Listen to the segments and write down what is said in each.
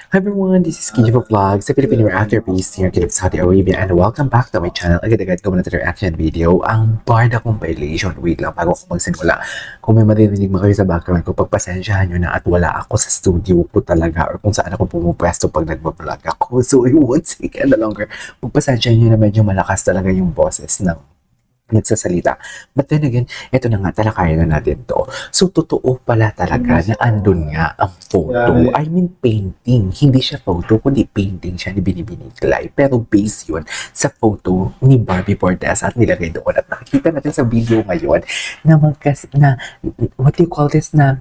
Hi everyone, this is Kijiva Vlog sa Filipino Reactor Piece here in Saudi Arabia and welcome back to my channel. Agad-agad ko muna ito reaction video, ang Barda Compilation. Wait lang, bago ako magsimula. Kung may maririnig mo kayo sa background ko, pagpasensyahan nyo na at wala ako sa studio ko talaga or kung saan ako pumupwesto pag nagbablog ako. So I won't take any longer. Pagpasensyahan nyo na medyo malakas talaga yung boses ng nagsasalita. But then again, ito na nga, talakayan na natin to. So, totoo pala talaga na andun nga ang photo. I mean, painting. Hindi siya photo, kundi painting siya ni Binibining Clay. Pero base yun sa photo ni Barbie Fortes at nilagay doon. At nakikita natin sa video ngayon na what do you call this, na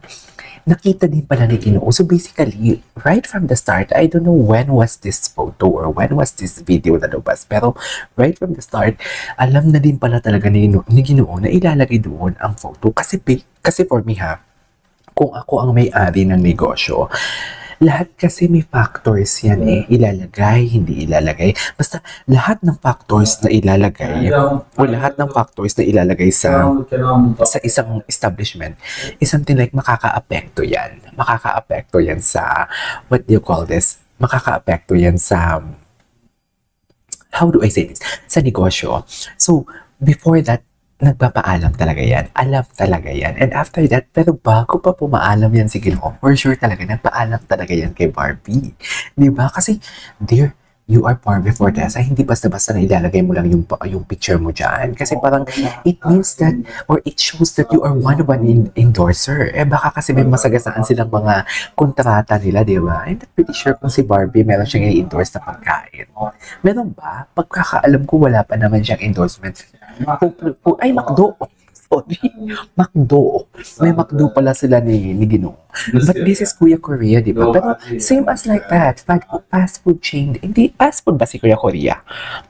nakita din pala ni Ginoo. So basically, right from the start, I don't know when was this photo or when was this video na lumabas. Pero right from the start, alam na din pala talaga ni Ginoo na ilalagay doon ang photo. Kasi for me ha, kung ako ang may-ari ng negosyo, lahat kasi may factors yan eh. Ilalagay, hindi ilalagay. Basta lahat ng factors na ilalagay o lahat ng factors na ilalagay sa isang establishment is something like makaka-apekto yan. Makaka-apekto yan sa, what do you call this? Makaka-apekto yan sa, how do I say this? Sa negosyo. So, before that, nagpapaalam talaga yan. Alam talaga yan. And after that, pero bago pa pumaalam yan si Ginoo, for sure talaga, nagpaalam talaga yan kay Barbie. Diba? Kasi, dear, you are Barbie Fortes. Hindi basta-basta na ilalagay mo lang yung picture mo dyan. Kasi parang, it means that, or it shows that you are one endorser. Eh, baka kasi may masagasaan silang mga kontrata nila, di ba? I'm not pretty sure kung si Barbie meron siyang i-endorse na pagkain. Meron ba? Pagkakaalam ko, wala pa naman siyang endorsement. Ay, McDo. Sorry. McDo. May McDo pala sila ni Ginoo. But this is Kuya Korea, di ba? Pero same as like that. Fast food chain. Hindi, fast food ba si Kuya Korea?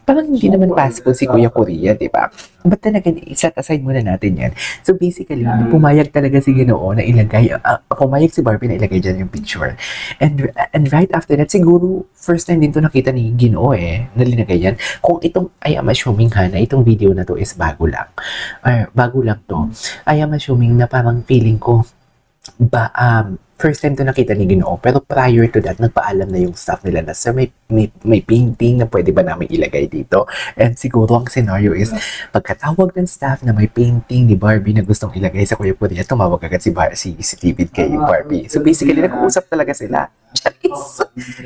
Parang hindi naman fast food si Kuya Korea, di ba? But then again, set aside muna natin yan. So basically, pumayag talaga si Ginoo na ilagay, pumayag si Barbie na ilagay dyan yung picture. And right after that, siguro, first time din to nakita ni Ginoo na linagay yan. Kung itong, I am assuming ha, na itong video na to is bago lang. Bago lang to. I am assuming na parang feeling ko, first time to nakita ni Ginoo, pero prior to that, nagpaalam na yung staff nila na, sir, may painting na pwede ba namin ilagay dito? And siguro ang scenario is, pagkatawag ng staff na may painting ni Barbie na gustong ilagay sa Kuya Korea, tumawag agad si David kay Barbie. So basically, nag-uusap talaga sila.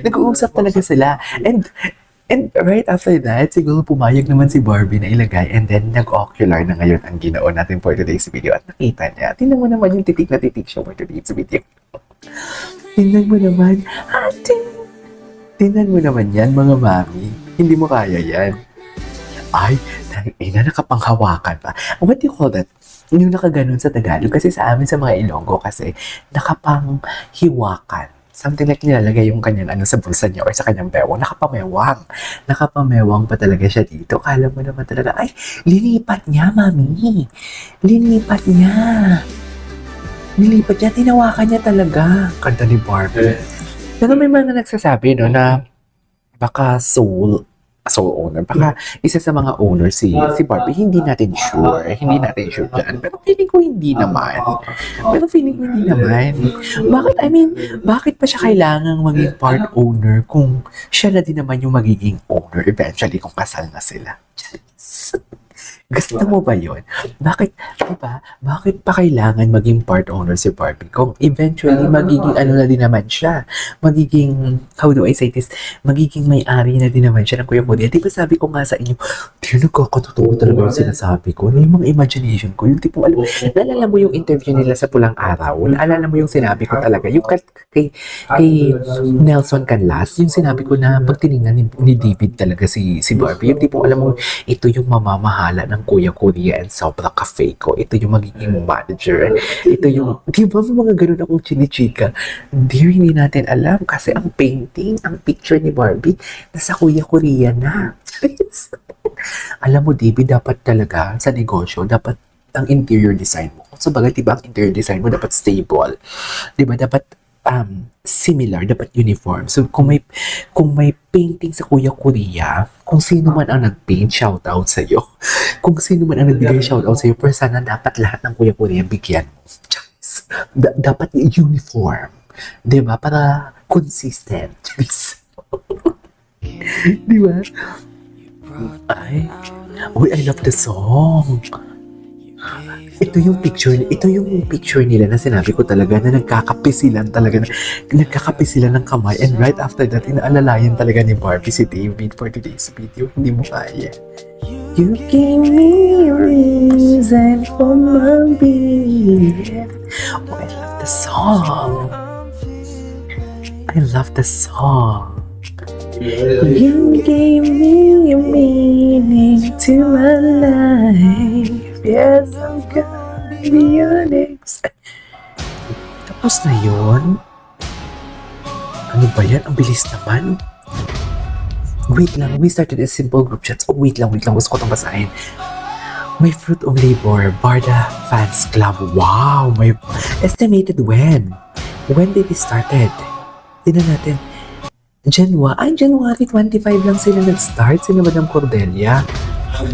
Nag-uusap talaga sila. And right after that, siguro pumayag naman si Barbie na ilagay and then nag-ocular na ngayon ang Ginoo natin for today's video at nakita niya. Tingnan mo naman yung titik na titik siya for today's video. Tingnan mo naman. Tingnan mo naman yan, mga mami. Hindi mo kaya yan. Ay, nakapanghawakan pa. What do you call that? Yung nakaganon sa Tagalog. Kasi sa amin sa mga Ilonggo kasi nakapanghiwakan. Something like nilalagay yung kanyang sa bulsa niya or sa kanyang bewang. Nakapamewang. Nakapamewang pa talaga siya dito. Kala mo naman talaga, ay, linipat niya, mami. Linipat niya. Nilipat niya, tinawakan niya talaga. Kanta ni Barbie. Pero may mga nagsasabi, no, na baka soul owner. Baka isa sa mga owner si Barbie. Hindi natin sure. Hindi natin sure dyan. Pero feeling ko hindi naman. Bakit pa siya kailangang maging part owner kung siya na din naman yung magiging owner eventually kung kasal na sila? Gusto mo ba yun? Bakit pa kailangan maging part owner si Barbie? Kung eventually magiging na din naman siya. Magiging, how do I say this? Magiging may-ari na din naman siya ng Kuya Korea. Di ba sabi ko nga sa inyo, nagkakatotoo talaga yung sinasabi ko. Yung mga imagination ko, yung tipong, naalala mo yung interview nila sa Pulang Araw? Naalala mo yung sinabi ko talaga? Yung kay Nelson Canlas, yung sinabi ko na pag tinignan ni David talaga si Barbie, yung tipong, alam mo, ito yung mamamahala ng Kuya Korea and Sobra Cafe ko. Ito yung magiging manager. Ito yung, di ba mga ganun akong chinichika? Dear, hindi natin alam kasi ang painting, ang picture ni Barbie, nasa Kuya Korea na. Alam mo, David, dapat talaga sa negosyo, dapat ang interior design mo. So, bagay, diba, ang interior design mo dapat stable. Diba, dapat similar, dapat uniform. So, kung may painting sa Kuya Korea, kung sino man ang nag-paint, shoutout sa'yo. Kung sino man ang nagbigay shoutout sa'yo, pero sana dapat lahat ng Kuya Korea bigyan mo. Dapat uniform. Diba? Para consistent. Di ba? Ay, uy, I love the song. Ito yung picture nila na sinabi ko talaga na nagkakapisilan ng kamay, and right after that, inaalalayan talaga ni Barbie si David for today's video. Hindi mo kaya. You gave me a reason for my being. Oh, I love the song. I love the song. You gave me a meaning to my life. Yes, I'm gonna be your next. Tapos na yun? Ano ba yan? Ang bilis naman. Wait lang, we started a simple group chat. Oh, wait lang. Gusto ko itong basahin. My fruit of labor, Barda Fans Club. Wow! My estimated when? When did it started? Tignan natin. January 25 lang sila nag-start, sila Madam Cordelia.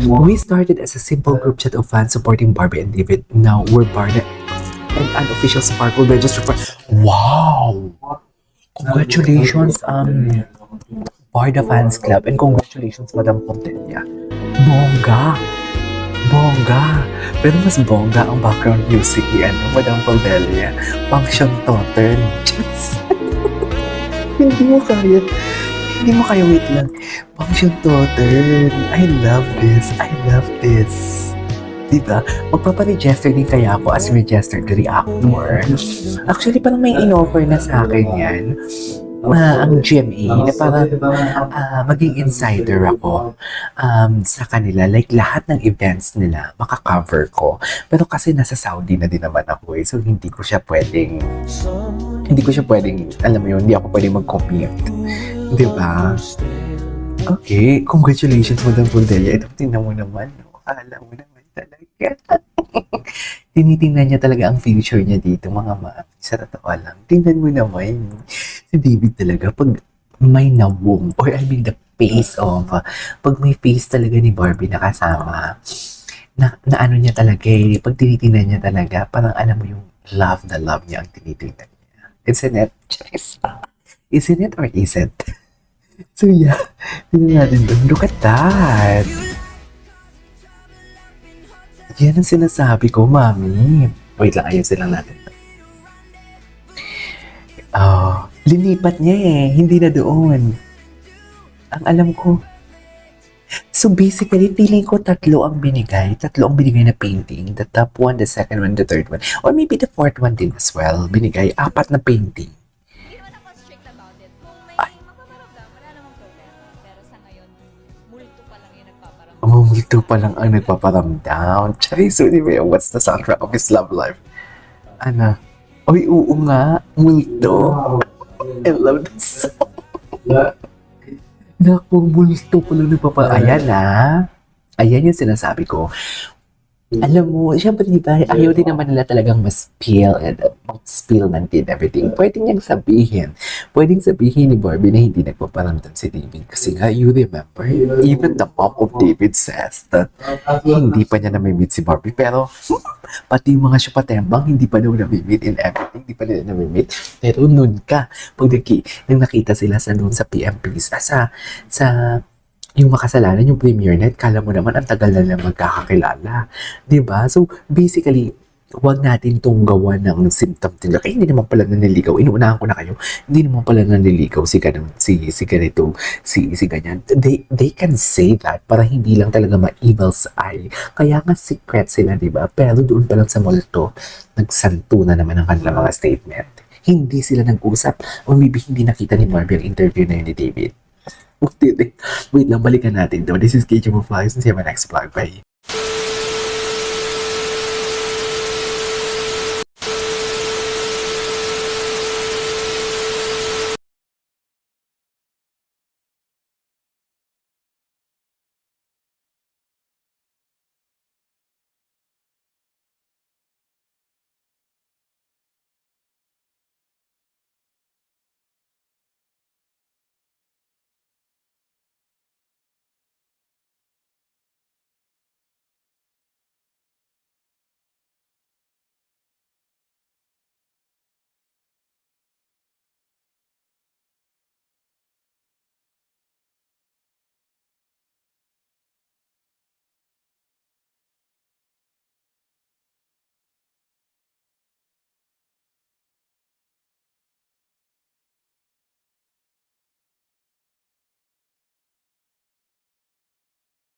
We started as a simple group chat of fans supporting Barbie and David. Now we're Barda and an official Sparkle register for... Wow! Congratulations, Barda Fans Club, and congratulations, Madam Cordelia. Bongga! Pero mas bongga ang background music ni Madam Cordelia. Function Totten. Hindi mo kaya, wait lang. Function Totten. I love this. Diba? Magpapa-register din kaya ako as registered reactor. Actually, parang may in-offer na sa akin yan. Ang GMA na parang maging insider ako sa kanila. Like, lahat ng events nila, makakover ko. Pero kasi nasa Saudi na din naman ako eh. So, hindi ko siya pwedeng, alam mo yun, hindi ako pwedeng mag-commute. Diba? Okay, congratulations, Madam Cordelia. Ito, tingnan mo naman. Akala mo naman talaga. Tinitingnan niya talaga ang future niya dito, mga mami. Sa totoo lang. Tingnan mo naman. Si David talaga, pag may nawong, or I mean the face of, pag may face talaga ni Barbie na kasama, na ano niya talaga eh, pag tinitingnan niya talaga, parang alam mo yung love niya ang tinitingnan niya. Isn't it? Isn't it or isn't? So yeah, tingnan natin doon. Look at that! Yan ang sinasabi ko, mami. Wait lang, ayusin lang natin. Linipat niya eh. Hindi na doon. Ang alam ko. So basically, feeling ko tatlo ang binigay na painting. The top one, the second one, the third one. Or maybe the fourth one din as well. Binigay 4 na painting. Hindi naman ako strict about it. Kung may mapaparamdam, wala namang problema. Pero sa ngayon, multo pa lang yung nagpaparamdam. Multo pa lang ang nagpaparamdam. Charis, so anyway, what's the soundtrack of his love life? Ano? Oy, oo nga. Multo. I love this song. Naku, multo pa lang nagpaparamdam. Ayan yung sinasabi ko. Alam mo, syempre diba, ayaw din naman nila talagang mag-spill man din everything. Pwedeng sabihin ni Barbie na hindi nagpaparamdam si David. Kasi nga, you remember, even the mom of David says that hindi pa niya namimit si Barbie. Pero, pati yung mga syupatembang, hindi pa daw namimit in everything. Hindi pa nila namimit. Pero nun ka, pag nang nakita sila sa PMPs, yung makasalanan, yung premiere night, kala mo naman ang tagal na lang magkakakilala. Diba? So, basically, huwag natin itong gawa ng symptom nila. Kaya hindi naman pala naniligaw. Inuunahan ko na kayo. Hindi naman pala naniligaw si ganito, si ganyan. They can say that para hindi lang talaga ma-evil's eye. Kaya nga secret sila, diba? Pero doon pa lang sa multo, nagsanto na naman ang kanilang mga statement. Hindi sila nag-usap. O maybe hindi nakita ni Barbie ang interview na yun ni David. Wait lang, balikan natin to. This is KJ Vlogs. See you in my next vlog. Bye.